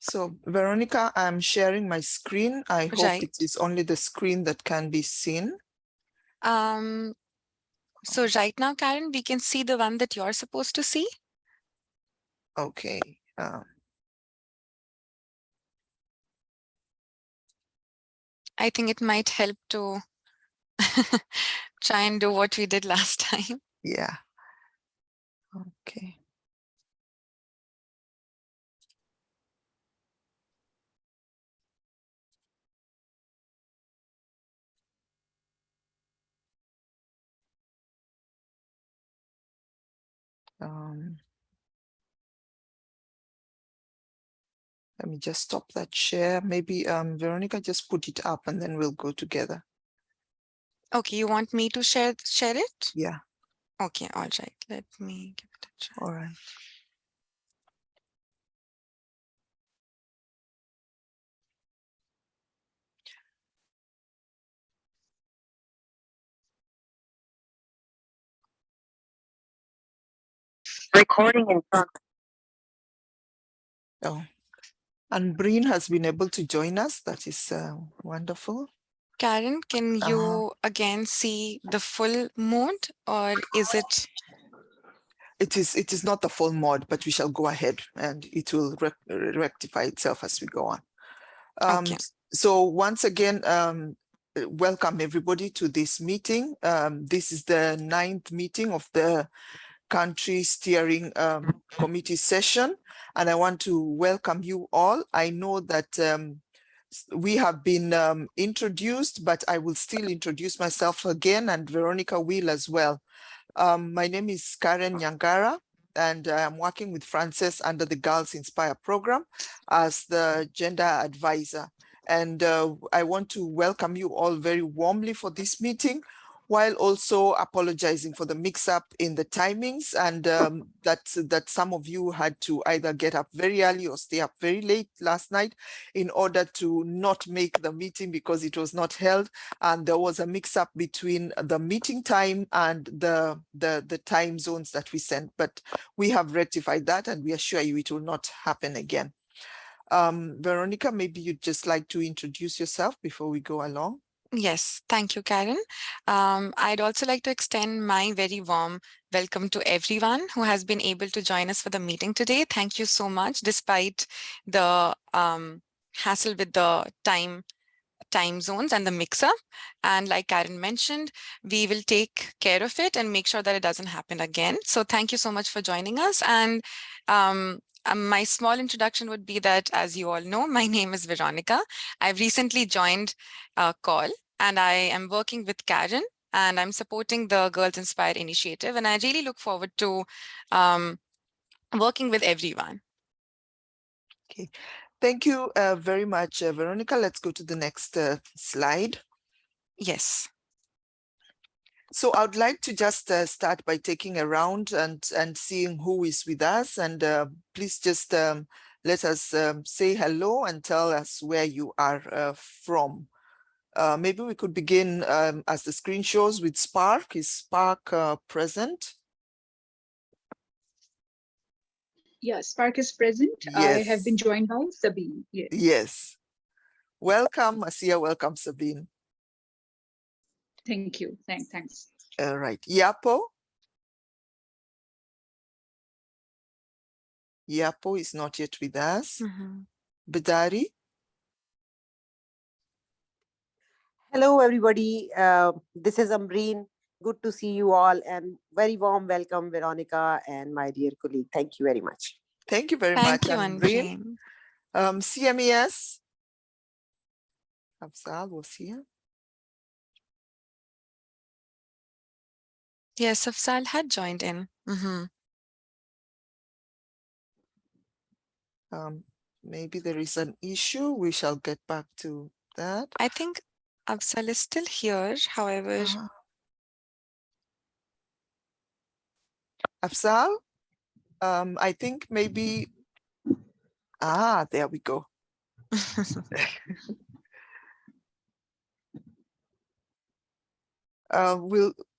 So, Veronica, I'm sharing my screen. I hope Right. it is only the screen that can be seen. So right now, Karen, we can see the one that you're supposed to see. Okay. I think it might help to try and do what we did last time. Yeah. Okay. Let me just stop that share. Maybe Veronica, just put it up and then we'll go together. Okay, you want me to share it? Yeah. Okay, all right. Let me give it a try. All right. Recording in progress. Oh, and Breen has been able to join us. That is wonderful. Karen, can you again see the full mode, or is it? It is not the full mod, but we shall go ahead and it will rectify itself as we go on. Okay. So once again, welcome everybody to this meeting. This is the 9th meeting of the country steering committee session, and I want to welcome you all. I know that we have been introduced, but I will still introduce myself again, and Veronica will as well. My name is Karen Nyangara, and I'm working with Frances under the Girls Inspire program as the gender advisor. And I want to welcome you all very warmly for this meeting, while also apologizing for the mix-up in the timings, and that some of you had to either get up very early or stay up very late last night in order to not make the meeting because it was not held, and there was a mix-up between the meeting time and the time zones that we sent. But we have rectified that, and we assure you it will not happen again. Veronica, maybe you'd just like to introduce yourself before we go along. Yes, thank you, Karen. I'd also like to extend my very warm welcome to everyone who has been able to join us for the meeting today. Thank you so much, despite the hassle with the time zones and the mix-up. And like Karen mentioned, we will take care of it and make sure that it doesn't happen again. So thank you so much for joining us. And my small introduction would be that, as you all know, my name is Veronica. I've recently joined a call, and I am working with Karen, and I'm supporting the Girls Inspire initiative. And I really look forward to working with everyone. Okay, thank you very much, Veronica. Let's go to the next slide. Yes. So I'd like to just start by taking a round and seeing who is with us, and please just let us say hello and tell us where you are from. Maybe we could begin as the screen shows with Spark. Is Spark present? Yeah, Spark is present. Yes. I have been joined by Sabine. Yes. Yes. Welcome, Asia. Welcome, Sabine. Thank you. Thanks. All right. Yapo? Yapo is not yet with us. Bidari? Hello, everybody. This is Ambreen. Good to see you all, and very warm welcome, Veronica and my dear colleague. Thank you very much. Thank you very Thank much, you, Ambreen. CMES? Afzal was here. Yes, Afzal had joined in. Maybe there is an issue. We shall get back to that. I think Afzal is still here, however. Afzal, I think maybe, there we go.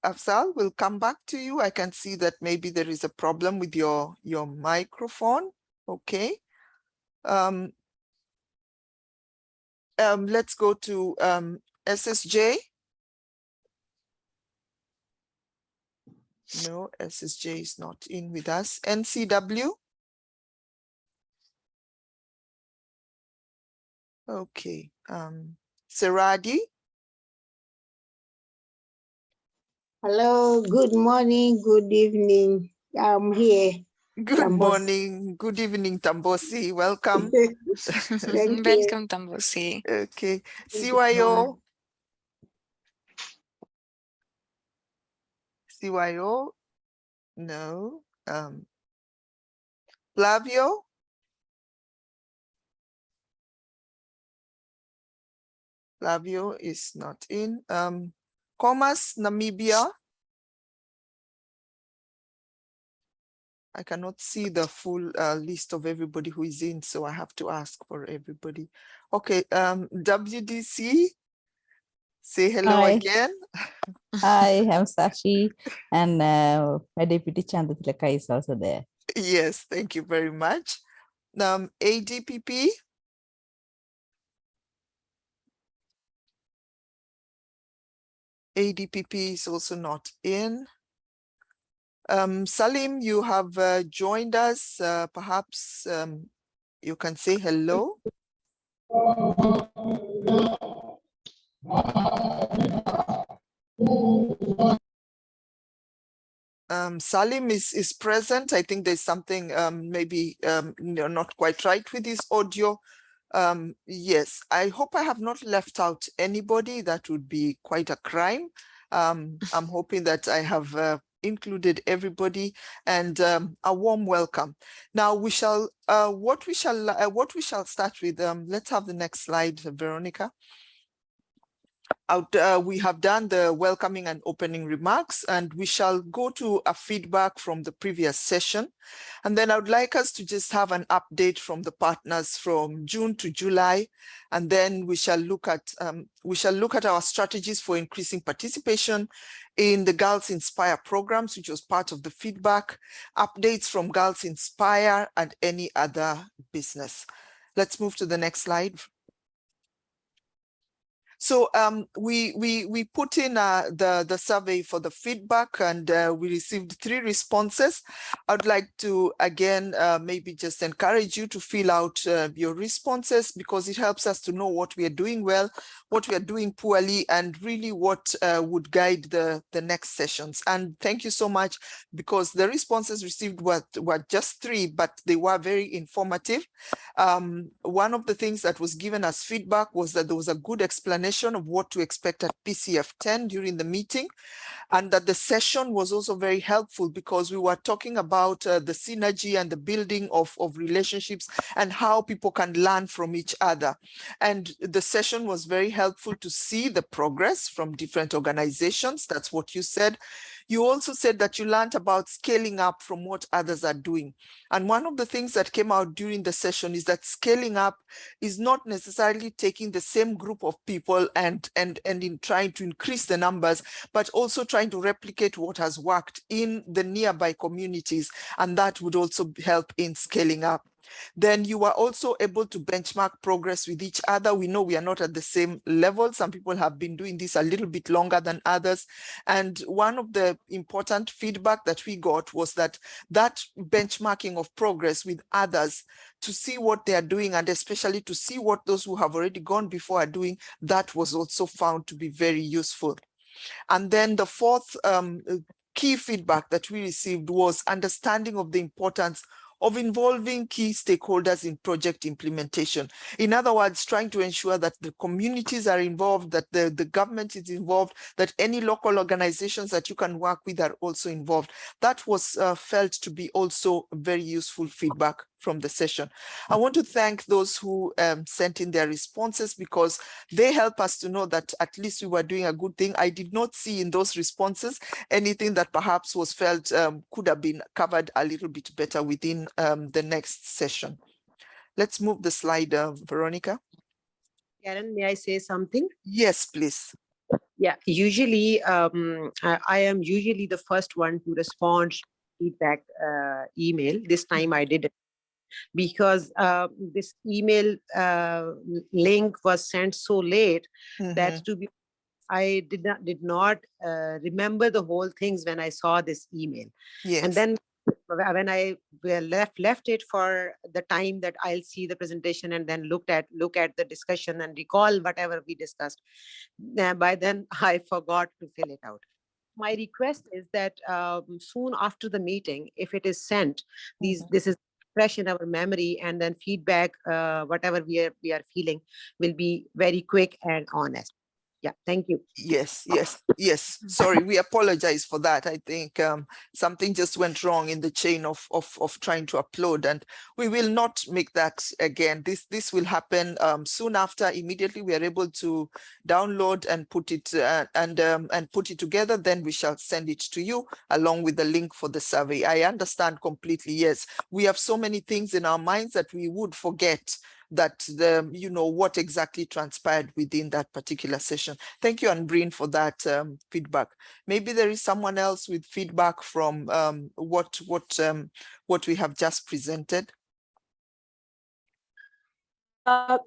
Afzal, we'll come back to you. I can see that maybe there is a problem with your microphone. Okay. let's go to SSJ. No, SSJ is not in with us. NCW. Okay. Seradi. Hello, good morning, good evening. I'm here. Good Tambosi. morning. Good evening, Tambosi. Welcome. Thank you. Welcome, Tambosi. Okay. Thank you. CYO. CYO. No. Flavio. Flavio is not in. Commerce Namibia. I cannot see the full list of everybody who is in, so I have to ask for everybody. Okay, WDC, say hello Hi. again. Hi, I'm Sashi, and my deputy Chandatilaka is also there. Yes, thank you very much. ADPP. ADPP is also not in. Salim, you have joined us. Perhaps you can say hello. Salim is present. I think there's something maybe not quite right with his audio. Yes, I hope I have not left out anybody. That would be quite a crime. I'm hoping that I have included everybody, and a warm welcome. Now we shall what we shall start with. Let's have the next slide, Veronica. We have done the welcoming and opening remarks, and we shall go to a feedback from the previous session. And then I would like us to just have an update from the partners from June to July. And then we shall look at our strategies for increasing participation in the Girls Inspire programs, which was part of the feedback, updates from Girls Inspire, and any other business. Let's move to the next slide. So we put in the survey for the feedback, and we received 3 responses. I'd like to again maybe just encourage you to fill out your responses, because it helps us to know what we are doing well, what we are doing poorly, and really what would guide the next sessions. And thank you so much, because the responses received were just 3, but they were very informative. One of the things that was given as feedback was that there was a good explanation of what to expect at PCF 10 during the meeting, and that the session was also very helpful because we were talking about the synergy and the building of relationships and how people can learn from each other. And the session was very helpful to see the progress from different organizations. That's what you said. You also said that you learned about scaling up from what others are doing. And one of the things that came out during the session is that scaling up is not necessarily taking the same group of people and in trying to increase the numbers, but also trying to replicate what has worked in the nearby communities. And that would also help in scaling up. Then you are also able to benchmark progress with each other. We know we are not at the same level. Some people have been doing this a little bit longer than others. And one of the important feedback that we got was that benchmarking of progress with others to see what they are doing, and especially to see what those who have already gone before are doing, that was also found to be very useful. And then the 4th key feedback that we received was understanding of the importance of involving key stakeholders in project implementation. In other words, trying to ensure that the communities are involved, that the government is involved, that any local organizations that you can work with are also involved. That was felt to be also very useful feedback from the session. I want to thank those who sent in their responses, because they help us to know that at least we were doing a good thing. I did not see in those responses anything that perhaps was felt could have been covered a little bit better within the next session. Let's move the slide, Veronica. Karen, may I say something? Yes, please. Yeah, usually I am usually the first one to respond feedback email. This time I didn't. because this email link was sent so late that I did not remember the whole things when I saw this email. Yes. And then when I left it for the time that I'll see the presentation and then look at the discussion and recall whatever we discussed, by then I forgot to fill it out. My request is that soon after the meeting, if it is sent, this is fresh in our memory, and then feedback, whatever we are feeling, will be very quick and honest. Yeah, thank you. Yes. Sorry, we apologize for that. I think something just went wrong in the chain of trying to upload, and we will not make that again. This will happen soon after. Immediately we are able to download and put it and put it together. Then we shall send it to you along with the link for the survey. I understand completely. Yes, we have so many things in our minds that we would forget that what exactly transpired within that particular session. Thank you, Anbreen, for that feedback. Maybe there is someone else with feedback from what we have just presented.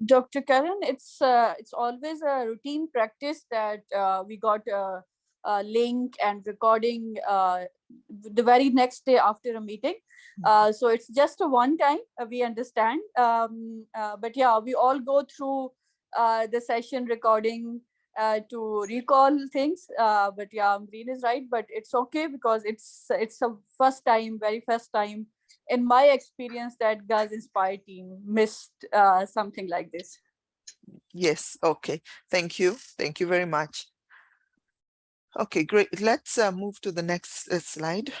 Dr. Karen, it's always a routine practice that we got a link and recording the very next day after a meeting. So it's just a one time, we understand. But yeah, we all go through the session recording to recall things. But yeah, Green is right, but it's okay because it's a very first time in my experience that Girls Inspire team missed something like this. Yes, okay. Thank you very much. Okay, great. Let's move to the next slide.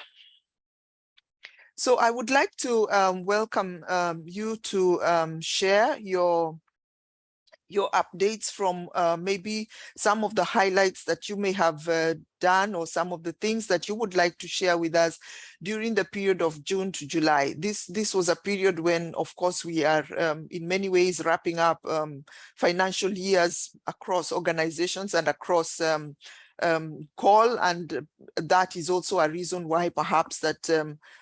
So I would like to welcome you to share your updates from maybe some of the highlights that you may have done, or some of the things that you would like to share with us during the period of June to July. This was a period when, of course, we are in many ways wrapping up financial years across organizations and across call, and that is also a reason why perhaps that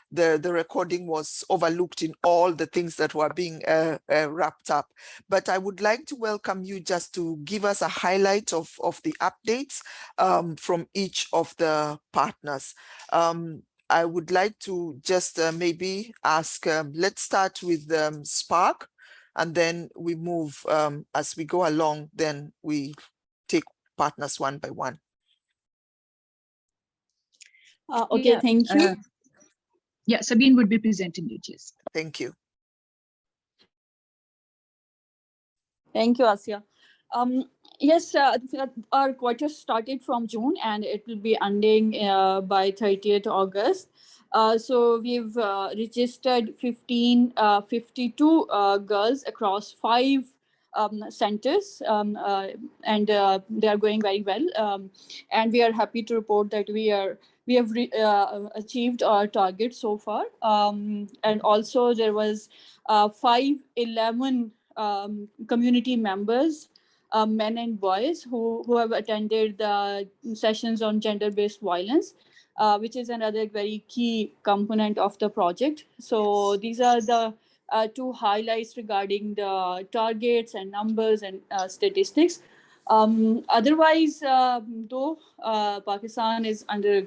the recording was overlooked in all the things that were being wrapped up. But I would like to welcome you just to give us a highlight of the updates from each of the partners. I would like to just maybe ask, let's start with Spark, and then we move as we go along, then we take partners one by one. Okay, Yeah, thank you. Yeah, Sabine would be presenting it, yes. Thank you. Thank you, Asya. Yes, our quarter started from June and it will be ending by 30th August. So we've registered 52 girls across 5 centers, and they are going very well. And we are happy to report that we have achieved our target so far. And also there was 511 community members, men and boys, who have attended the sessions on gender-based violence, which is another very key component of the project. So these are the 2 highlights regarding the targets and numbers and statistics. Otherwise, though Pakistan is under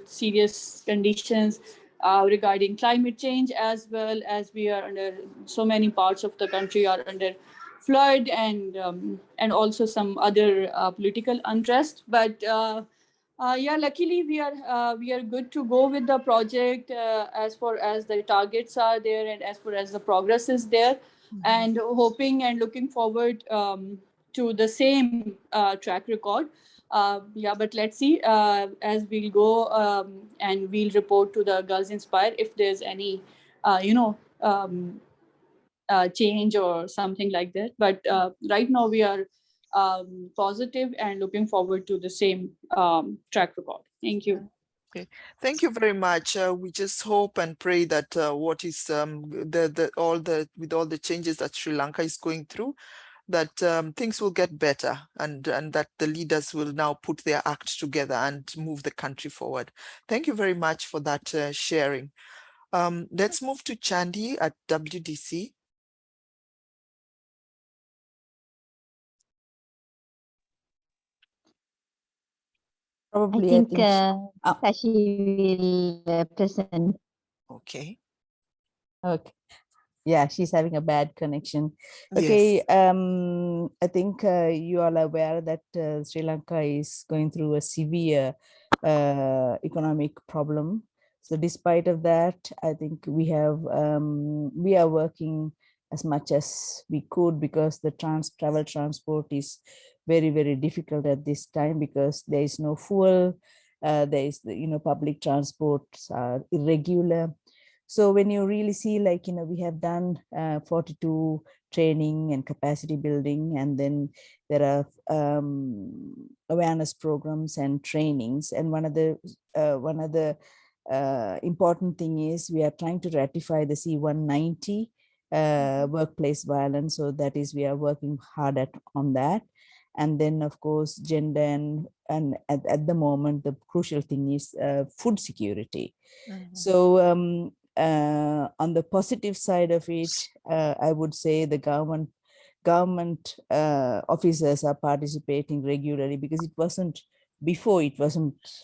serious conditions regarding climate change, as well as we are under, so many parts of the country are under flood and also some other political unrest. But yeah, luckily we are good to go with the project as far as the targets are there and as far as the progress is there, and hoping and looking forward to the same track record. Yeah, but let's see as we'll go and we'll report to the Girls Inspire if there's any change or something like that. But right now we are positive and looking forward to the same track record. Thank you. Okay, thank you very much. We just hope and pray that what is with all the changes that Sri Lanka is going through, that things will get better, and that the leaders will now put their act together and move the country forward. Thank you very much for that sharing. Let's move to Chandi at WDC. Probably, I think oh, Sashi will present. Okay. okay. Yeah, she's having a bad connection. Yes. Okay, I think you all are aware that Sri Lanka is going through a severe economic problem. So despite of that, I think we are working as much as we could, because the travel transport is very, very difficult at this time, because there is no fuel. There is public transports are irregular. So when you really see, like, we have done 42 training and capacity building, and then there are awareness programs and trainings. And one of the important thing is we are trying to ratify the C-190 workplace violence. So that is, we are working hard on that. And then, of course, gender and at the moment, the crucial thing is food security. So on the positive side of it, I would say the government officers are participating regularly, because it wasn't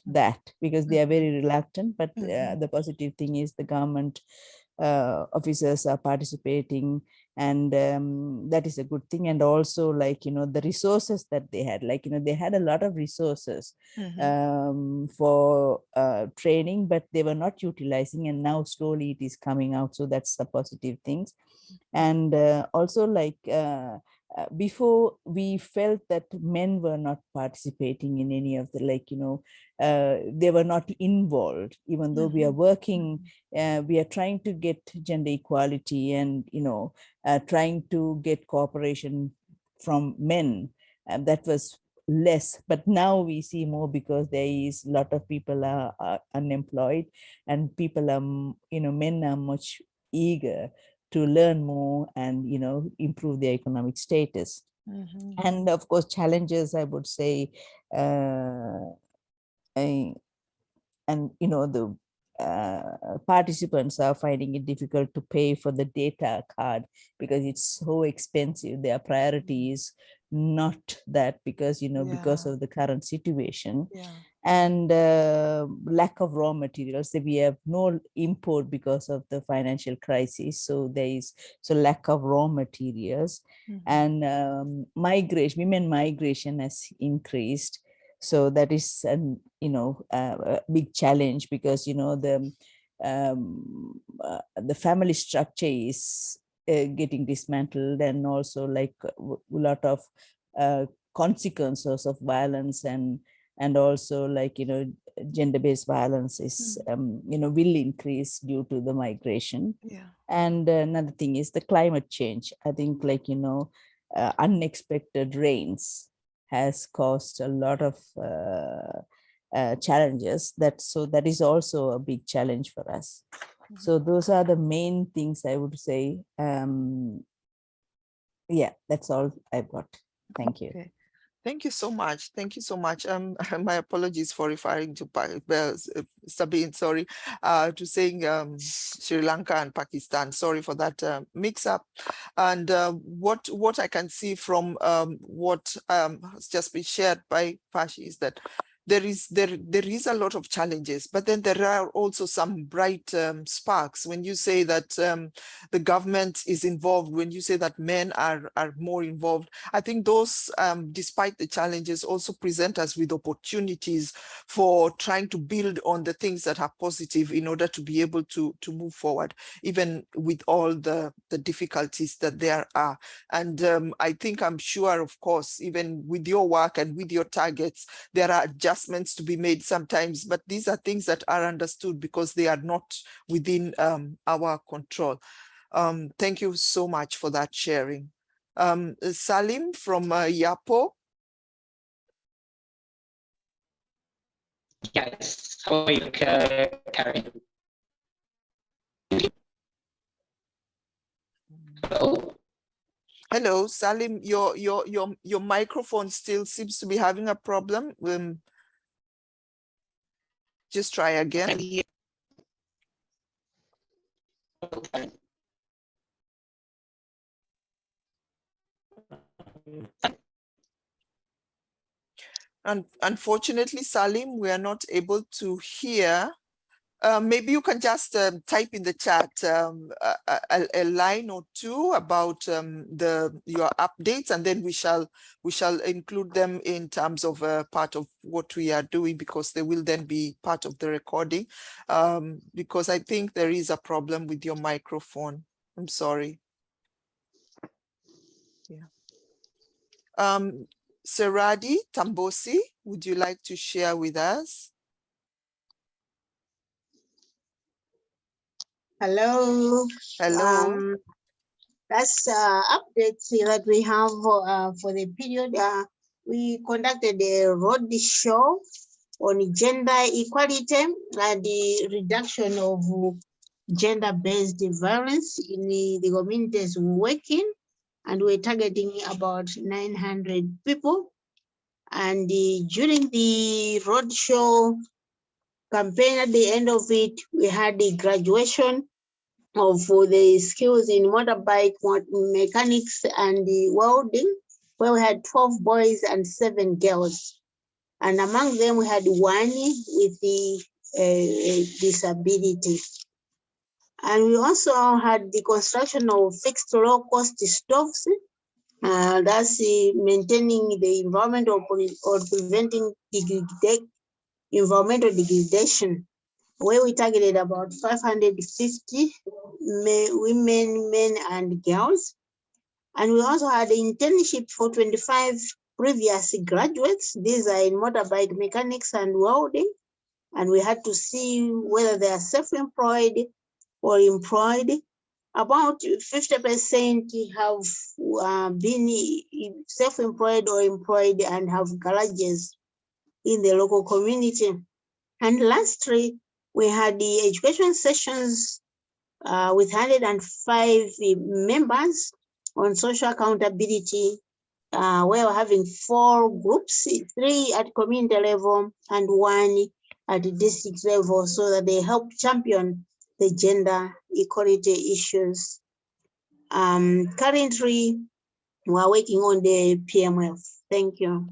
that, because they are very reluctant. But the positive thing is the government officers are participating, and that is a good thing. And also, like, the resources that they had, like, they had a lot of resources for training, but they were not utilizing, and now slowly it is coming out. So that's the positive things. And also, like, before, we felt that men were not participating in any of the, like, they were not involved, even though we are working, we are trying to get gender equality, and trying to get cooperation from men, and that was less. But now we see more, because there is a lot of people are unemployed, and people are, men are much eager to learn more and improve their economic status. And of course, challenges, I would say, the participants are finding it difficult to pay for the data card, because it's so expensive. Their priority is not that, because because of the current situation. And lack of raw materials. We have no import because of the financial crisis, so there is lack of raw materials. And women migration has increased. So that is a big challenge, because the family structure is getting dismantled, and also, like, a lot of consequences of violence, and also, like, gender-based violence is will increase due to the migration. And another thing is the climate change. I think, like, unexpected rains has caused a lot of challenges. That is also a big challenge for us. So those are the main things I would say. Yeah, that's all I've got. Thank you. Okay. Thank you so much. Thank you so much. My apologies for referring to Sabine, sorry, to saying Sri Lanka and Pakistan. Sorry for that mix up. And what I can see from what has just been shared by Pashi is that there is a lot of challenges, but then there are also some bright sparks. When you say that the government is involved, when you say that men are more involved, I think those, despite the challenges, also present us with opportunities for trying to build on the things that are positive in order to be able to move forward, even with all the difficulties that there are. And I'm sure, of course, even with your work and with your targets, there are adjustments to be made sometimes, but these are things that are understood because they are not within our control. Thank you so much for that sharing. Salim from Yapo. Yes, how are you, Karen? Hello. Hello, Salim. Your microphone still seems to be having a problem. Just try again. And unfortunately, Salim, we are not able to hear. Maybe you can just type in the chat a line or two about your updates, and then we shall include them in terms of part of what we are doing, because they will then be part of the recording. Because I think there is a problem with your microphone. I'm sorry. Yeah. Seradi Tambosi, would you like to share with us? Hello. Hello. That's updates that we have for the period. We conducted a road show on gender equality and the reduction of gender-based violence in the communities we're working, and we're targeting about 900 people. And during the road show campaign, at the end of it, we had the graduation of the skills in motorbike mechanics and the welding, where we had 12 boys and 7 girls. And among them, we had one with the disability. And we also had the construction of fixed low-cost stoves. That's maintaining the environment or preventing environmental degradation, where we targeted about 550 women, men, and girls. And we also had an internship for 25 previous graduates. These are in motorbike mechanics and welding. And we had to see whether they are self-employed or employed. About 50% have been self-employed or employed and have garages in the local community. And lastly, we had the education sessions with 105 members on social accountability, where we're having 4 groups, 3 at community level and 1 at the district level, so that they help champion the gender equality issues. Currently, we're working on the PMF. Thank you.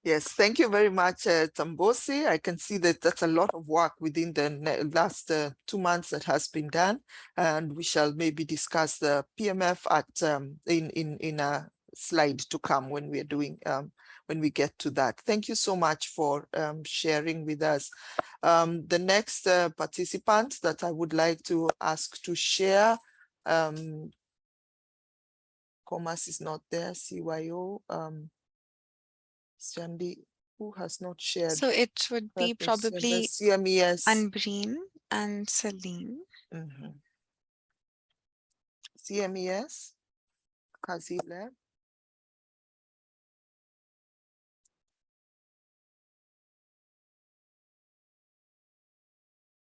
Yes, thank you very much, Tambosi. I can see that that's a lot of work within the last 2 months that has been done, and we shall maybe discuss the PMF at in a slide to come when we are doing when we get to that. Thank you so much for sharing with us. The next participant that I would like to ask to share, Comas is not there, CYO. Sandy, who has not shared? So it would be probably CMES. Unbreen and Salim. CMES, Kazile.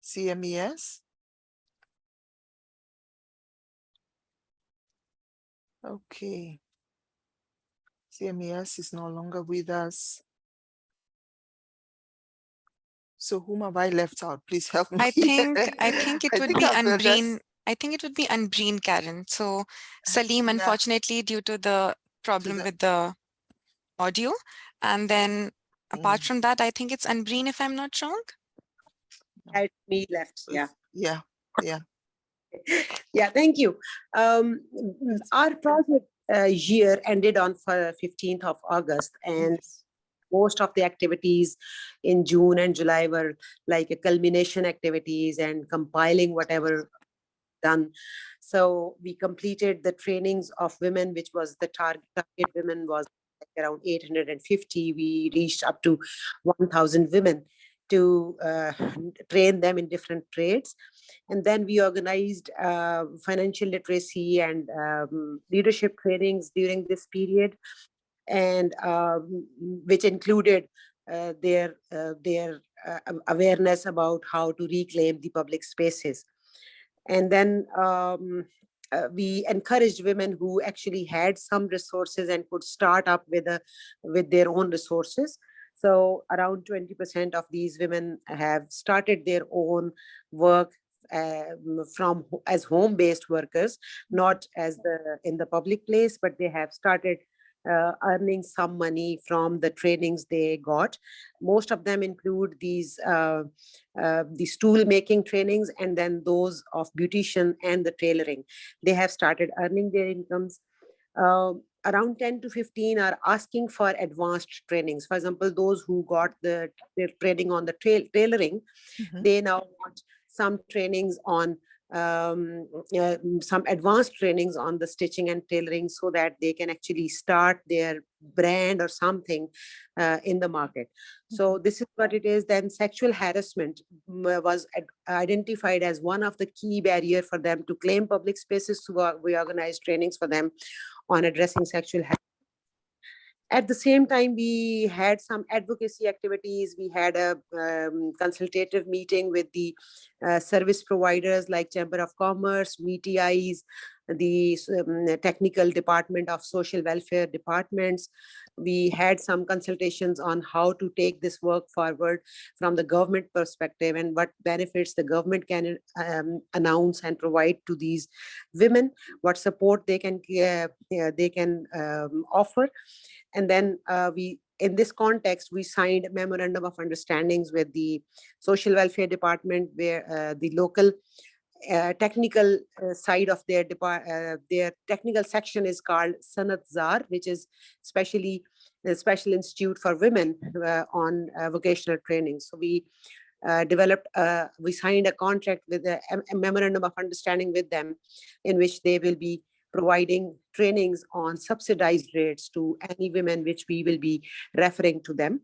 CMES. Okay. CMES is no longer with us. So whom have I left out? Please help me. I think it would be Unbreen. just... I think it would be Unbreen, Karen. So Salim, Yeah. unfortunately, due to the problem with the audio. And then apart from that, I think it's Unbreen, if I'm not wrong. It's me left, yeah. Yeah, yeah. Yeah, thank you. Our project year ended on 15th of August, and most of the activities in June and July were like a culmination activities and compiling whatever done. So we completed the trainings of women, which was the target women was like around 850. We reached up to 1,000 women to train them in different trades. And then we organized financial literacy and leadership trainings during this period, and which included their awareness about how to reclaim the public spaces. And then we encouraged women who actually had some resources and could start up with their own resources. So around 20% of these women have started their own work as home-based workers, not as in the public place, but they have started earning some money from the trainings they got. Most of them include these tool making trainings, and then those of beautician and the tailoring. They have started earning their incomes. Around 10 to 15 are asking for advanced trainings. For example, those who got their training on the tailoring, they now want some trainings on some advanced trainings on the stitching and tailoring, so that they can actually start their brand or something in the market. So this is what it is. Then sexual harassment was identified as one of the key barrier for them to claim public spaces. So we organized trainings for them on addressing sexual harassment. At the same time, we had some advocacy activities. We had a consultative meeting with the service providers like Chamber of Commerce, VTIs, the technical department of social welfare departments. We had some consultations on how to take this work forward from the government perspective, and what benefits the government can announce and provide to these women, what support they can offer. And then in this context, we signed a memorandum of understandings with the social welfare department, where the local technical side of their technical section is called Sanat Zar, which is specially a special institute for women on vocational training. So we signed a contract with a memorandum of understanding with them, in which they will be providing trainings on subsidized rates to any women, which we will be referring to them.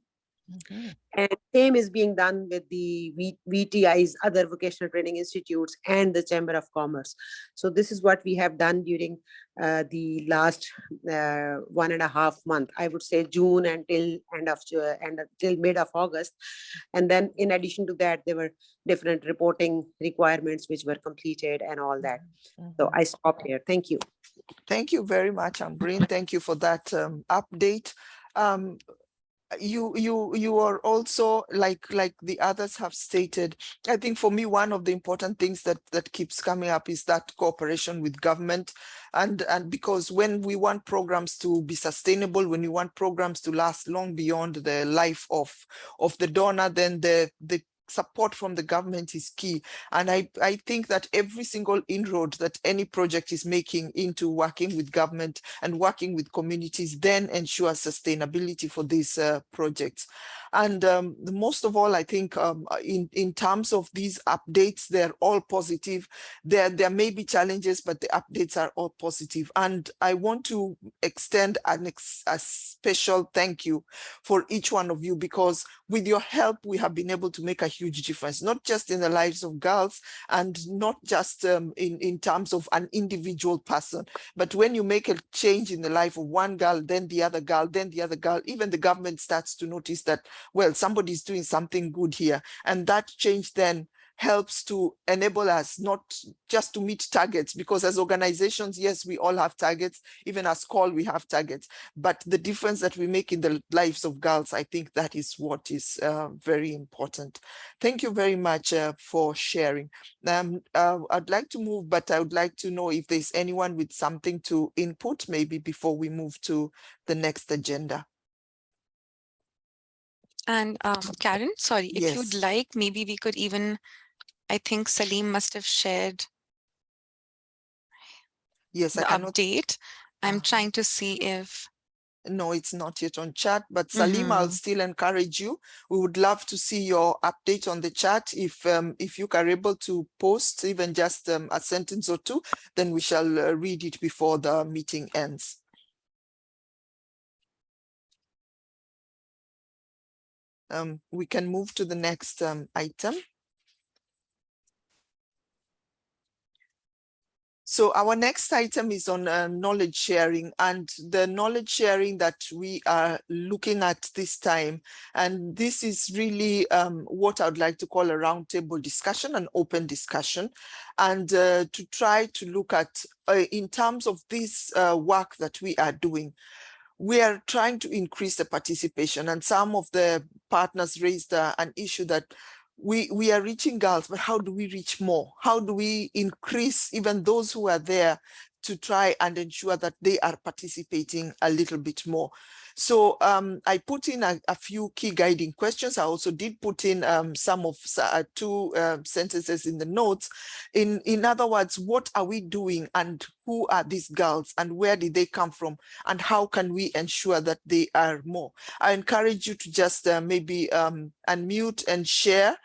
And same is being done with the VTIs, other vocational training institutes, and the Chamber of Commerce. So this is what we have done during the last 1.5 months, I would say June until till mid of August. And then in addition to that, there were different reporting requirements which were completed and all that. So I stop here. Thank you. Thank you very much, Ambreen. Thank you for that update. You are also, like the others have stated, I think for me, one of the important things that keeps coming up is that cooperation with government. And because when we want programs to be sustainable, when we want programs to last long beyond the life of the donor, then the support from the government is key. And I think that every single inroad that any project is making into working with government and working with communities then ensures sustainability for these projects. And most of all, I think in terms of these updates, they're all positive. There may be challenges, but the updates are all positive. And I want to extend a special thank you for each one of you, because with your help, we have been able to make a huge difference, not just in the lives of girls and not just in terms of an individual person, but when you make a change in the life of one girl, then the other girl, then the other girl, even the government starts to notice that, well, somebody's doing something good here. And that change then helps to enable us not just to meet targets, because as organizations, yes, we all have targets. Even as CALL, we have targets. But the difference that we make in the lives of girls, I think that is what is very important. Thank you very much for sharing. I'd like to move, but I would like to know if there's anyone with something to input, maybe before we move to the next agenda. And Karen, sorry, if you'd Yes. like, maybe we could even, I think Salim must have shared Yes, the I cannot. update. I'm trying to see if. No, it's not yet on chat, but Salim, I'll still encourage you. We would love to see your update on the chat. If you are able to post even just a sentence or two, then we shall read it before the meeting ends. We can move to the next item. So our next item is on knowledge sharing, and the knowledge sharing that we are looking at this time. And this is really what I would like to call a roundtable discussion, an open discussion, and to try to look at in terms of this work that we are doing. We are trying to increase the participation, and some of the partners raised an issue that we are reaching girls, but how do we reach more? How do we increase even those who are there to try and ensure that they are participating a little bit more. So I put in a few key guiding questions. I also did put in some of two sentences in the notes. In other words, what are we doing and who are these girls and where did they come from and how can we ensure that they are more? I encourage you to just maybe unmute and share.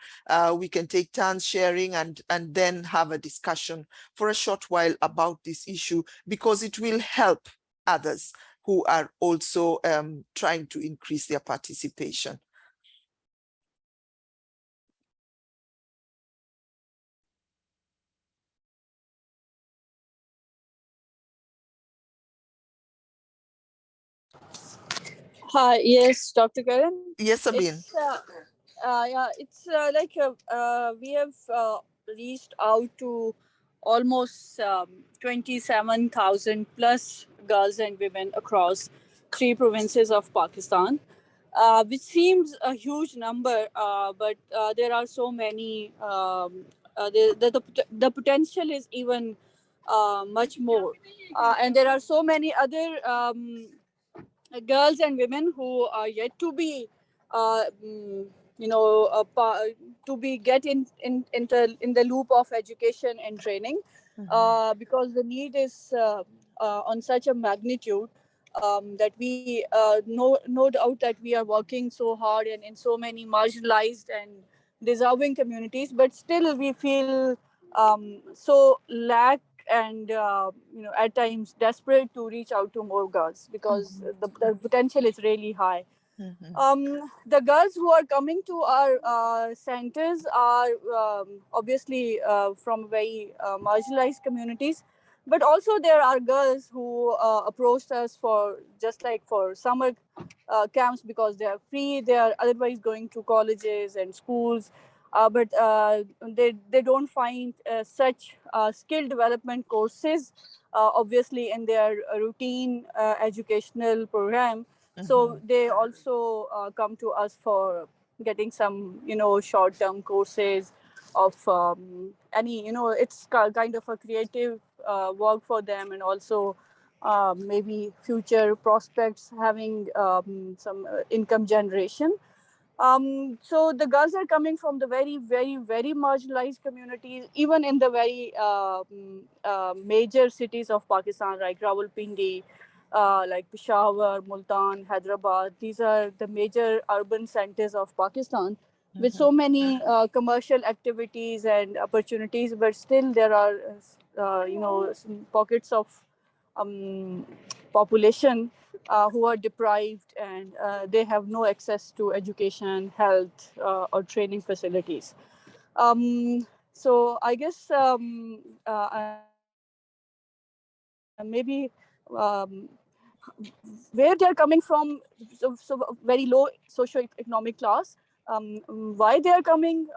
We can take turns sharing and then have a discussion for a short while about this issue, because it will help others who are also trying to increase their participation. Hi, yes, Dr. Karen. Yes, Sabine. We have reached out to almost 27,000 plus girls and women across 3 provinces of Pakistan, which seems a huge number, but there are so many. The potential is even much more, and there are so many other girls and women who are yet to be uh, mm, to be get in the loop of education and training, because the need is on such a magnitude, that we no doubt that we are working so hard and in so many marginalized and deserving communities, but still we feel so lack and at times desperate to reach out to more girls, because the potential is really high. The girls who are coming to our centers are obviously from very marginalized communities, but also there are girls who approached us for just like for summer camps, because they are free, they are otherwise going to colleges and schools, but they don't find such skill development courses obviously in their routine educational program. So they also come to us for getting some short-term courses of any it's kind of a creative work for them, and also maybe future prospects, having some income generation. So the girls are coming from the very, very, very marginalized communities, even in the very major cities of Pakistan, like Rawalpindi, like Peshawar, Multan, Hyderabad. These are the major urban centers of Pakistan, with so many commercial activities and opportunities, but still there are, some pockets of population who are deprived, and they have no access to education, health, or training facilities. So I guess maybe where they're coming from, so very low socioeconomic class, why they are coming,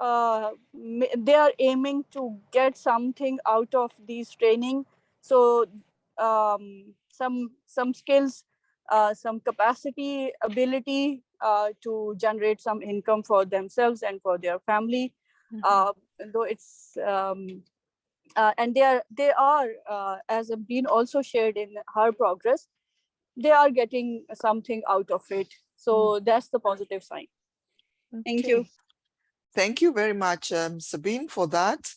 they are aiming to get something out of these training. So some skills, some capacity, ability to generate some income for themselves and for their family, though it's and they are as have been also shared in her progress, they are getting something out of it. So that's the positive sign. Thank you. Thank you very much, Sabine, for that.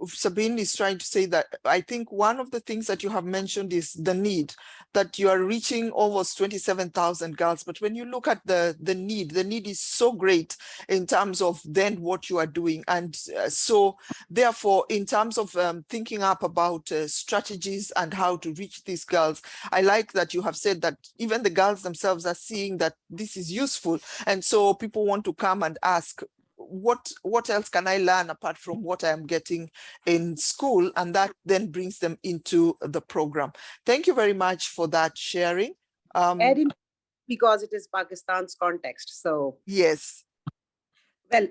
Sabine is trying to say that I think one of the things that you have mentioned is the need, that you are reaching almost 27,000 girls. But when you look at the need is so great in terms of then what you are doing. And so therefore, in terms of thinking up about strategies and how to reach these girls, I like that you have said that even the girls themselves are seeing that this is useful. And so people want to come and ask, what else can I learn apart from what I am getting in school? And that then brings them into the program. Thank you very much for that sharing. Because it is Pakistan's context. So yes. Well,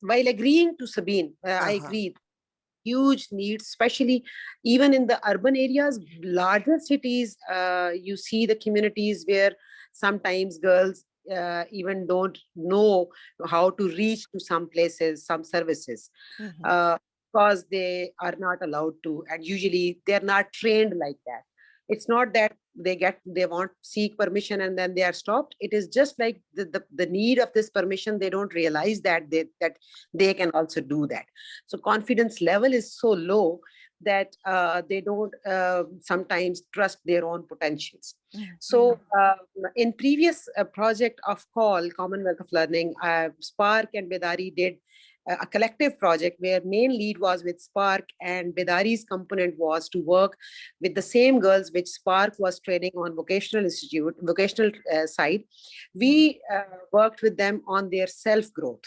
while agreeing to Sabine, I agree. Huge needs, especially even in the urban areas, larger cities, you see the communities where sometimes girls even don't know how to reach to some places, some services. because they are not allowed to, and usually they're not trained like that. It's not that they want seek permission and then they are stopped. It is just like the need of this permission. They don't realize that they can also do that. So confidence level is so low that they don't sometimes trust their own potentials. So in previous project of Commonwealth of Learning, Spark and Bedari did a collective project where main lead was with Spark, and Bedari's component was to work with the same girls which Spark was training on vocational side. We worked with them on their self-growth.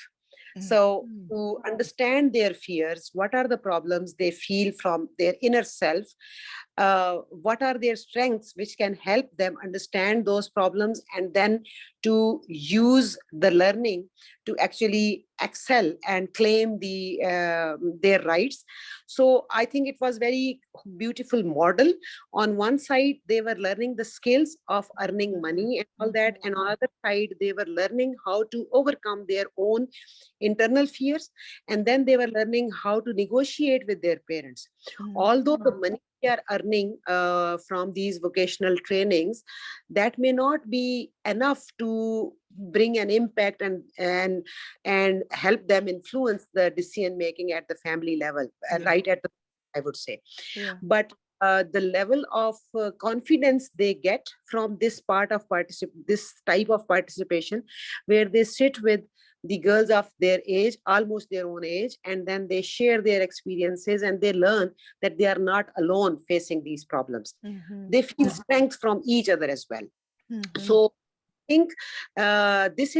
So to understand their fears, what are the problems they feel from their inner self, what are their strengths which can help them understand those problems, and then to use the learning to actually excel and claim their rights. So I think it was very beautiful model. On one side, they were learning the skills of earning money and all that, and on the other side, they were learning how to overcome their own internal fears, and then they were learning how to negotiate with their parents. Although the money they are earning from these vocational trainings, that may not be enough to bring an impact and help them influence the decision making at the family level, right at the, I would say. But the level of confidence they get from this this type of participation, where they sit with the girls of their age, almost their own age, and then they share their experiences and they learn that they are not alone facing these problems. They feel strength from each other as well. So I think this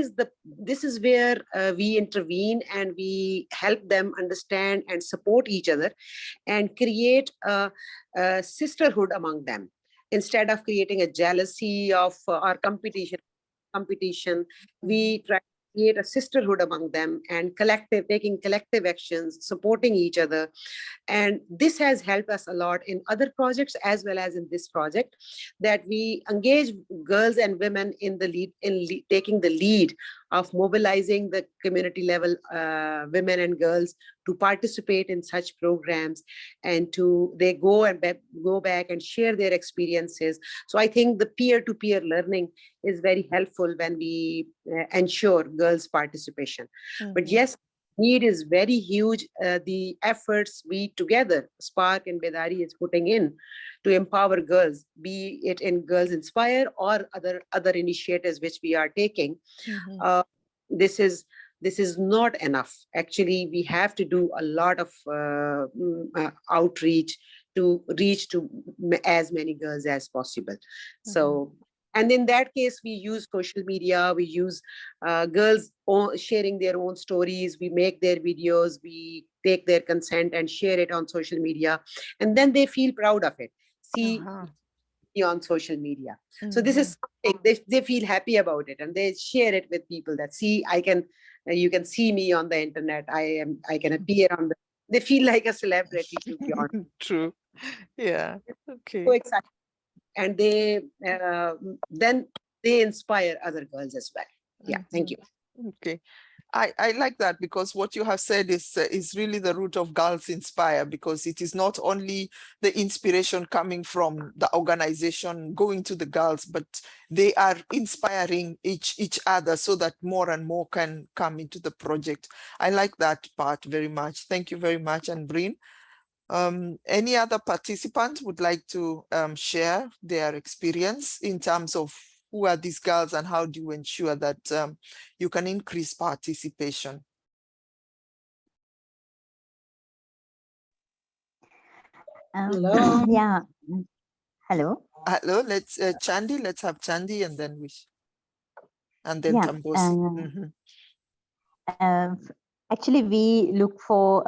is where we intervene and we help them understand and support each other and create a sisterhood among them, instead of creating a jealousy of our competition. We try to create a sisterhood among them and taking collective actions, supporting each other. And this has helped us a lot in other projects as well as in this project, that we engage girls and women in taking the lead of mobilizing the community level women and girls to participate in such programs, and they go back and share their experiences. So I think the peer-to-peer learning is very helpful when we ensure girls' participation. But yes, need is very huge. The efforts we together, Spark and Bedari, is putting in to empower girls, be it in Girls Inspire or other initiatives which we are taking. This is not enough. Actually, we have to do a lot of outreach to reach to as many girls as possible. So, and in that case, we use social media, we use girls sharing their own stories, we make their videos, we take their consent and share it on social media, and then they feel proud of it. See, on social media. So this is something they feel happy about it, and they share it with people that see, you can see me on the internet. I can appear on they feel like a celebrity, to be honest. True. Yeah. Okay. So excited. And they then they inspire other girls as well. Yeah. Thank you. Okay. I like that, because what you have said is really the root of Girls Inspire, because it is not only the inspiration coming from the organization going to the girls, but they are inspiring each other so that more and more can come into the project. I like that part very much. Thank you very much, and Breen. Any other participant would like to share their experience in terms of who are these girls and how do you ensure that you can increase participation? Hello. Yeah. Hello. Hello, let's Chandi, let's have Chandi and then Yeah. Tambosi. Actually, we look for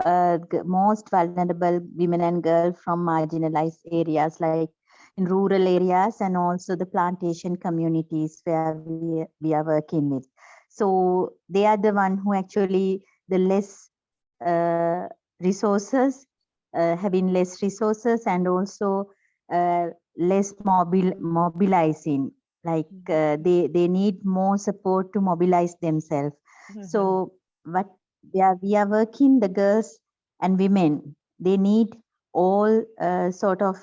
most vulnerable women and girls from marginalized areas, like in rural areas, and also the plantation communities where we are working with. So they are the one who actually the less resources, having less resources, and also less mobilizing. Like they need more support to mobilize themselves. So what we are working the girls and women. They need all sort of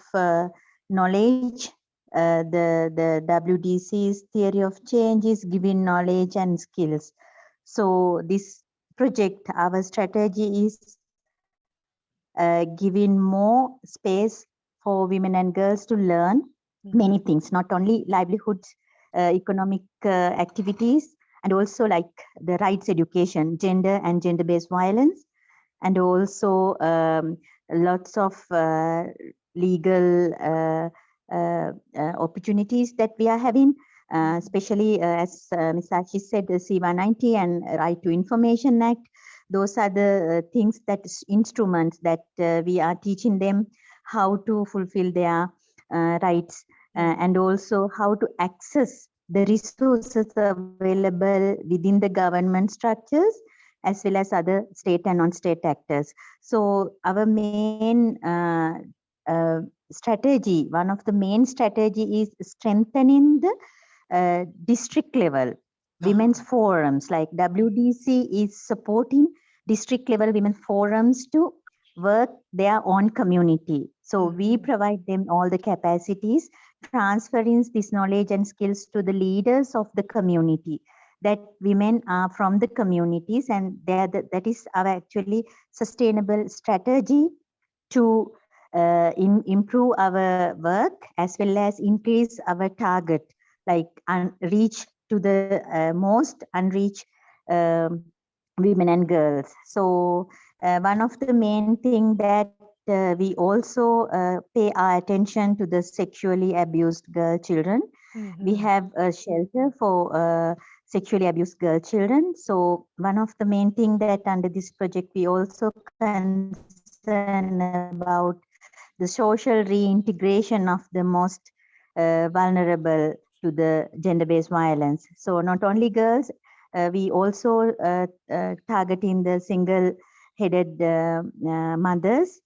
knowledge. The WDC's theory of change is giving knowledge and skills. So this project, our strategy is giving more space for women and girls to learn many things, not only livelihoods, economic activities, and also like the rights education, gender and gender-based violence, and also lots of legal opportunities that we are having, especially as Ms. Sachi said, the C190 and Right to Information Act. Those are the things, that instruments that we are teaching them how to fulfill their rights, and also how to access the resources available within the government structures, as well as other state and non-state actors. So our main strategy, one of the main strategy is strengthening the district level women's forums. Like WDC is supporting district level women forums to work their own community. So we provide them all the capacities, transferring this knowledge and skills to the leaders of the community, that women are from the communities, and that is our actually sustainable strategy to improve our work, as well as increase our target, like reach to the most unreached women and girls. So one of the main thing that we also pay our attention to the sexually abused girl children. We have a shelter for sexually abused girl children. So one of the main thing that under this project we also concern about the social reintegration of the most vulnerable to the gender-based violence. So not only girls, we also targeting the single-headed mothers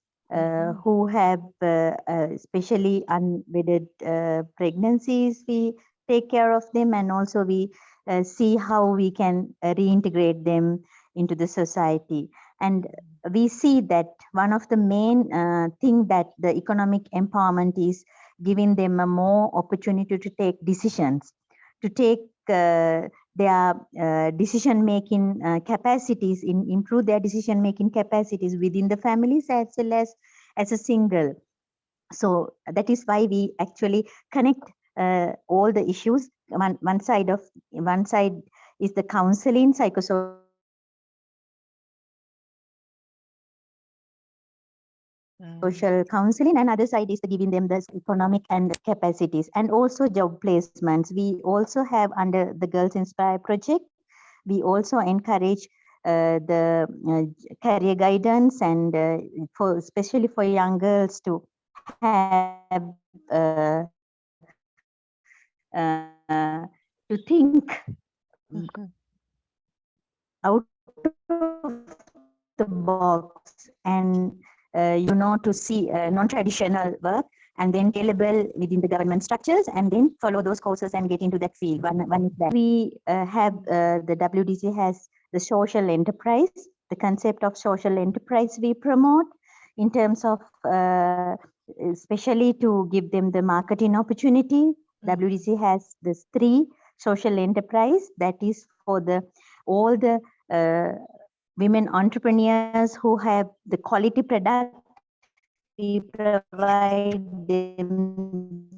who have especially unwedded pregnancies. We take care of them, and also we see how we can reintegrate them into the society. And we see that one of the main thing that the economic empowerment is giving them a more opportunity to take decisions, to take their decision-making capacities, improve their decision-making capacities within the families as well as a single. So that is why we actually connect all the issues. One side is the counseling, psychosocial counseling, and other side is giving them the economic and capacities, and also job placements. We also have under the Girls Inspire project, we also encourage the career guidance, and for especially for young girls to have to think out of the box, and to see non-traditional work, and then scalable within the government structures, and then follow those courses and get into that field. One is that we have the WDC has the social enterprise, the concept of social enterprise we promote in terms of especially to give them the marketing opportunity. WDC has this 3 social enterprise that is for all the women entrepreneurs who have the quality product. We provide them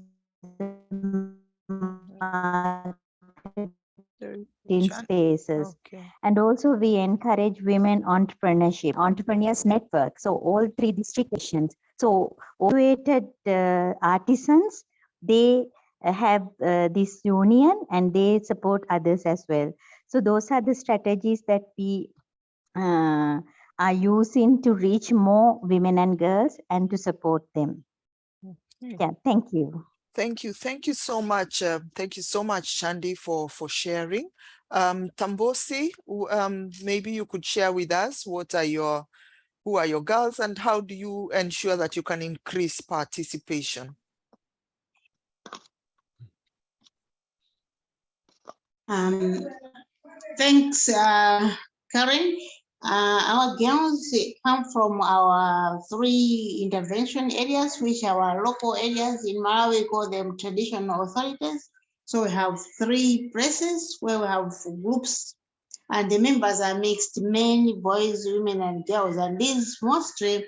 in spaces. And also we encourage women entrepreneurs network. So all 3 district stations. So graduated artisans, they have this union, and they support others as well. So those are the strategies that we are using to reach more women and girls and to support them. Yeah, thank you. Thank you. Thank you so much. Thank you so much, Chandi, for sharing. Tambosi, maybe you could share with us who are your girls, and how do you ensure that you can increase participation? Thanks, Karen. Our girls come from our 3 intervention areas, which are our local areas. In Malawi, we call them traditional authorities. So we have 3 places where we have groups, and the members are mixed, men, boys, women, and girls. And these mostly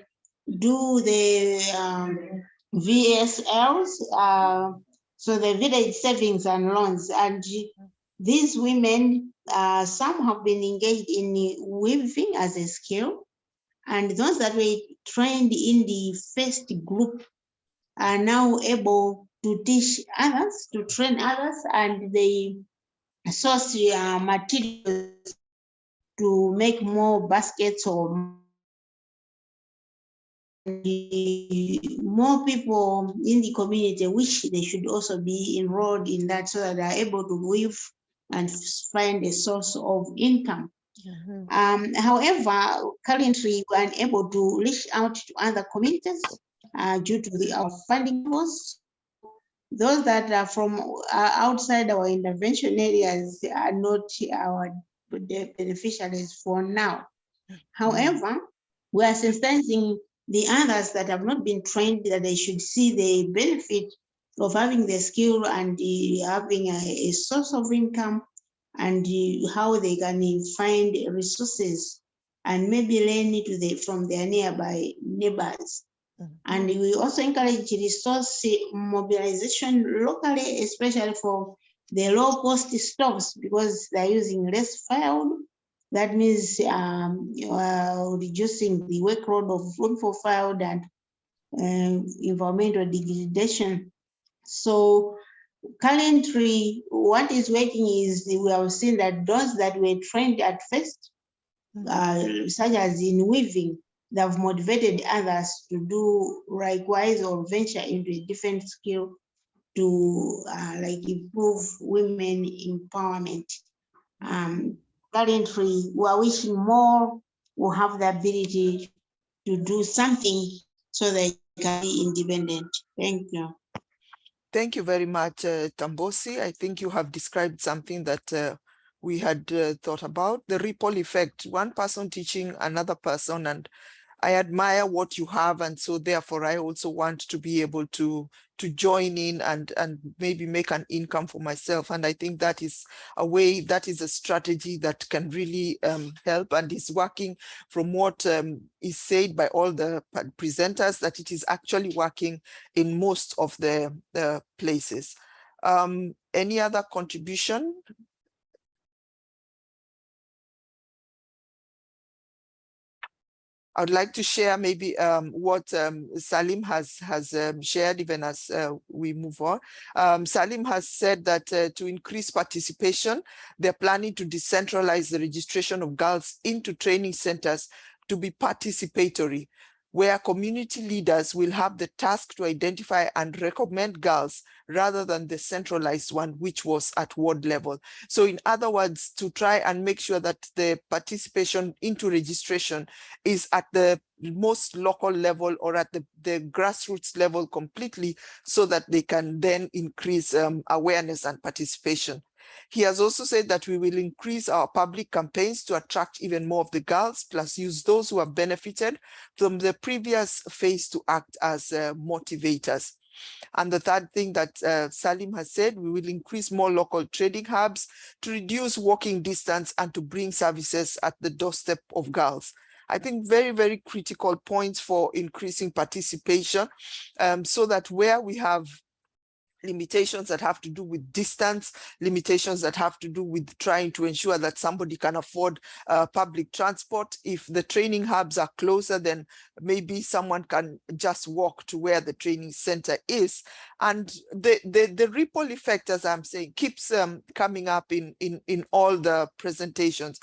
do the VSLs, so the village savings and loans. And these women, some have been engaged in weaving as a skill, and those that were trained in the first group are now able to teach others, to train others, and they source materials to make more baskets or more people in the community, which they should also be enrolled in that, so that they are able to weave and find a source of income. However, currently we are unable to reach out to other communities due to our funding costs. Those that are from outside our intervention areas are not our beneficiaries for now. However, we are sensitizing the others that have not been trained that they should see the benefit of having the skill and having a source of income, and how they can find resources and maybe learn from their nearby neighbors. And we also encourage resource mobilization locally, especially for the low cost stocks, because they're using less firewood. That means reducing the workload of food for firewood and environmental degradation. So currently, what is working is we have seen that those that were trained at first, such as in weaving, they have motivated others to do likewise or venture into a different skill to like improve women empowerment. Currently, we are wishing more will have the ability to do something so they can be independent. Thank you. Thank you very much, Tambosi. I think you have described something that we had thought about, the ripple effect, one person teaching another person, and I admire what you have, and so therefore I also want to be able to join in and maybe make an income for myself. And I think that is a way, that is a strategy that can really help, and is working from what is said by all the presenters, that it is actually working in most of the places. Any other contribution? I would like to share maybe what Salim has shared even as we move on. Salim has said that to increase participation, they're planning to decentralize the registration of girls into training centers to be participatory, where community leaders will have the task to identify and recommend girls rather than the centralized one, which was at ward level. So in other words, to try and make sure that the participation into registration is at the most local level or at the grassroots level completely, so that they can then increase awareness and participation. He has also said that we will increase our public campaigns to attract even more of the girls, plus use those who have benefited from the previous phase to act as motivators. And the third thing that Salim has said, we will increase more local trading hubs to reduce walking distance and to bring services at the doorstep of girls. I think very, very critical points for increasing participation, so that where we have limitations that have to do with distance, limitations that have to do with trying to ensure that somebody can afford public transport. If the training hubs are closer, then maybe someone can just walk to where the training center is. And the ripple effect, as I'm saying, keeps coming up in all the presentations,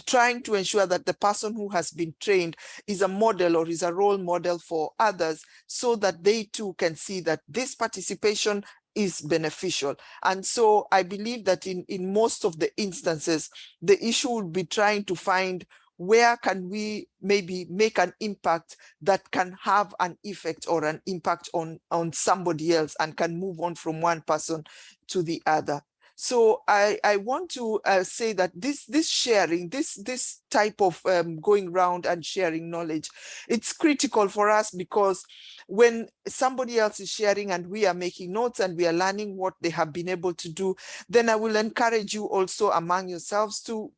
trying to ensure that the person who has been trained is a model or is a role model for others, so that they too can see that this participation is beneficial. And so I believe that in most of the instances, the issue will be trying to find where can we maybe make an impact that can have an effect or an impact on somebody else and can move on from one person to the other. So I want to say that this sharing, this type of going around and sharing knowledge, it's critical for us, because when somebody else is sharing and we are making notes and we are learning what they have been able to do, then I will encourage you also among yourselves to